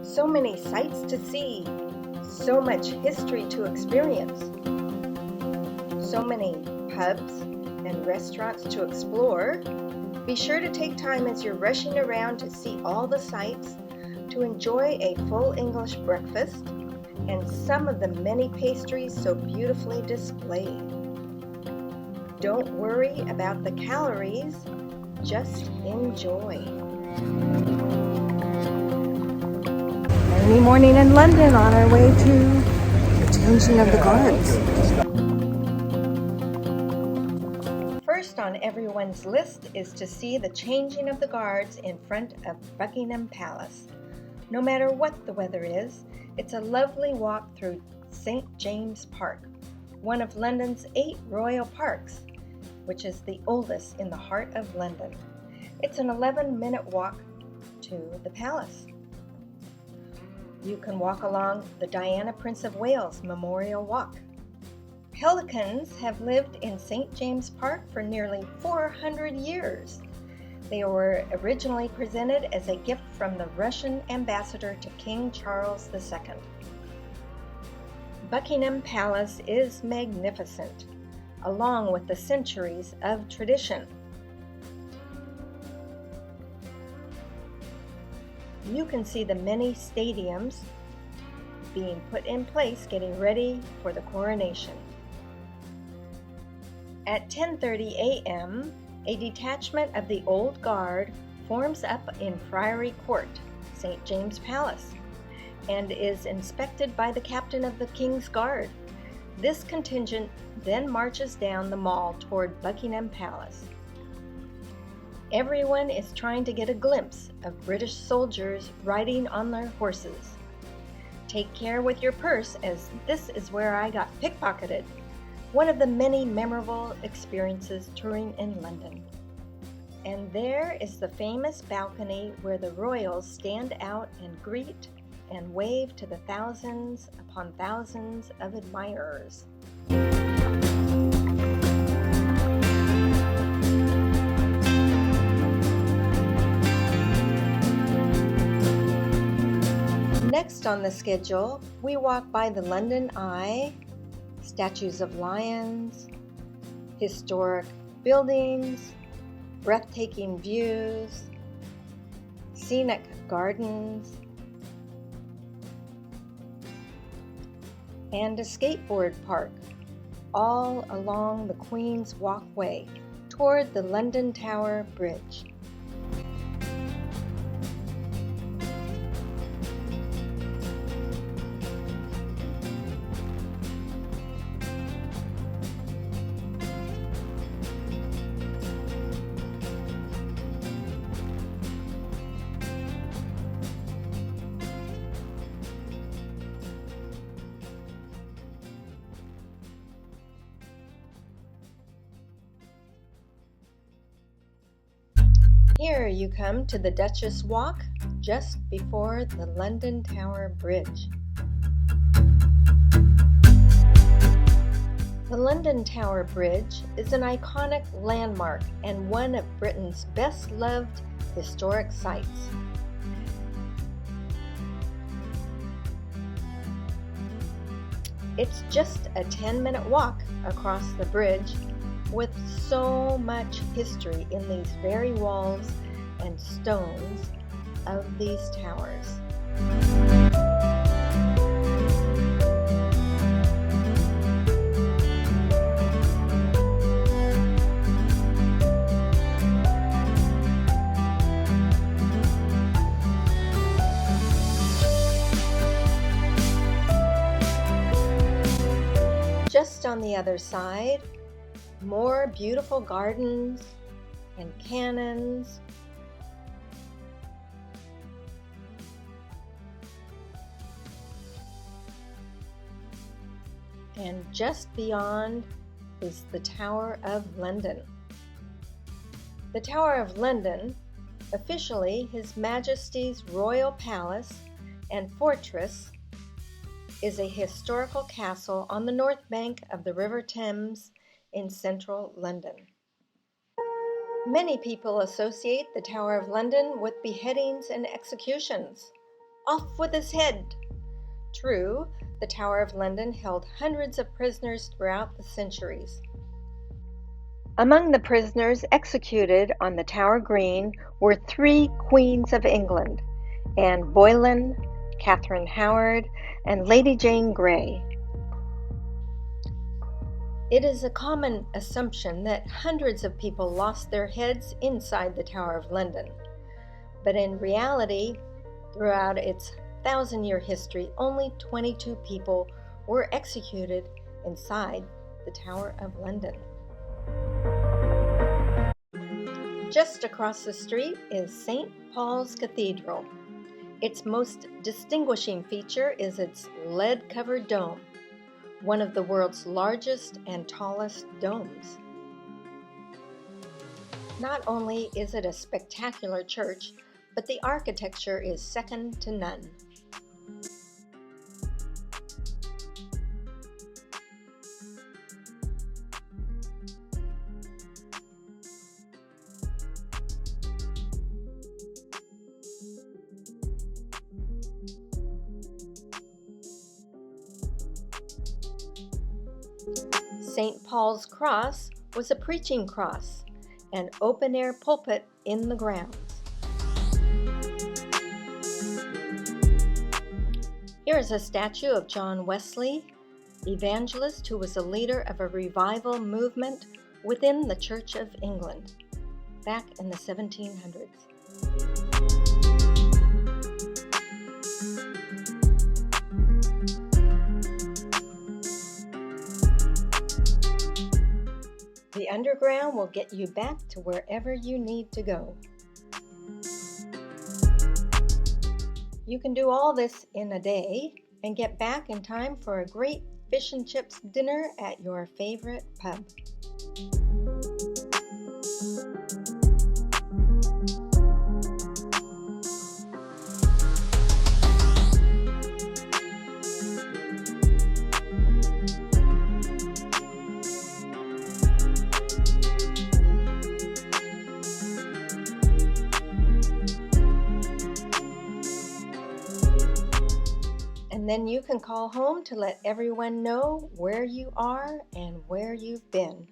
So many sights to see, so much history to experience, so many pubs and restaurants to explore. Be sure to take time as you're rushing around to see all the sights, to enjoy a full English breakfast, and some of the many pastries so beautifully displayed. Don't worry about the calories, just enjoy. Early morning in London on our way to the changing of the guards. First on everyone's list is to see the changing of the guards in front of Buckingham Palace. No matter what the weather is, it's a lovely walk through St. James Park, one of London's 8 royal parks, which is the oldest in the heart of London. It's an 11-minute walk to the palace. You can walk along the Diana Prince of Wales Memorial Walk. Pelicans have lived in St. James Park for nearly 400 years. They were originally presented as a gift from the Russian ambassador to King Charles II. Buckingham Palace is magnificent, along with the centuries of tradition. You can see the many stadiums being put in place getting ready for the coronation. At 10:30 a.m., a detachment of the Old Guard forms up in Friary Court, St. James Palace, and is inspected by the captain of the King's Guard. This contingent then marches down the mall toward Buckingham Palace. Everyone is trying to get a glimpse of British soldiers riding on their horses. Take care with your purse, as this is where I got pickpocketed, one of the many memorable experiences touring in London. And there is the famous balcony where the royals stand out and greet and wave to the thousands upon thousands of admirers. Next on the schedule, we walk by the London Eye, statues of lions, historic buildings, breathtaking views, scenic gardens, and a skateboard park, all along the Queens Walkway toward the London Tower Bridge. Here you come to the Duchess Walk, just before the London Tower Bridge. The London Tower Bridge is an iconic landmark and one of Britain's best-loved historic sites. It's just a 10-minute walk across the bridge, with so much history in these very walls and stones of these towers. Just on the other side, more beautiful gardens and cannons. And just beyond is the Tower of London. The Tower of London, officially His Majesty's Royal Palace and Fortress, is a historical castle on the north bank of the River Thames in central London. Many people associate the Tower of London with beheadings and executions. Off with his head! True, the Tower of London held hundreds of prisoners throughout the centuries. Among the prisoners executed on the Tower Green were 3 Queens of England: Anne Boleyn, Catherine Howard, and Lady Jane Grey. It is a common assumption that hundreds of people lost their heads inside the Tower of London. But in reality, throughout its 1,000-year history, only 22 people were executed inside the Tower of London. Just across the street is St. Paul's Cathedral. Its most distinguishing feature is its lead-covered dome, one of the world's largest and tallest domes. Not only is it a spectacular church, but the architecture is second to none. St. Paul's Cross was a preaching cross, an open-air pulpit in the grounds. Here is a statue of John Wesley, evangelist who was a leader of a revival movement within the Church of England back in the 1700s. The underground will get you back to wherever you need to go. You can do all this in a day and get back in time for a great fish and chips dinner at your favorite pub. And then you can call home to let everyone know where you are and where you've been.